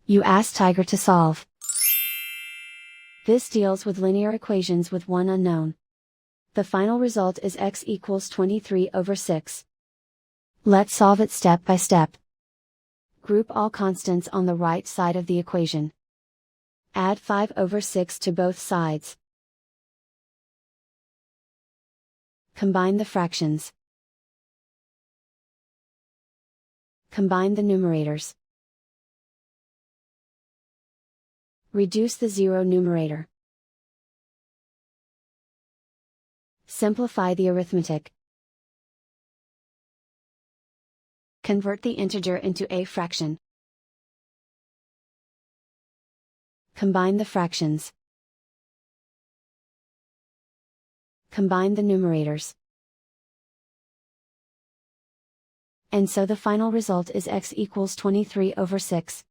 You ask Tiger to solve. This deals with linear equations with one unknown. The final result is x equals 23/6. Let's solve it step by step. Group all constants on the right side of the equation. Add 5/6 to both sides. Combine the fractions. Combine the numerators. Reduce the zero numerator. Simplify the arithmetic. Convert the integer into a fraction. Combine the fractions. Combine the numerators. And so the final result is x equals 23/6.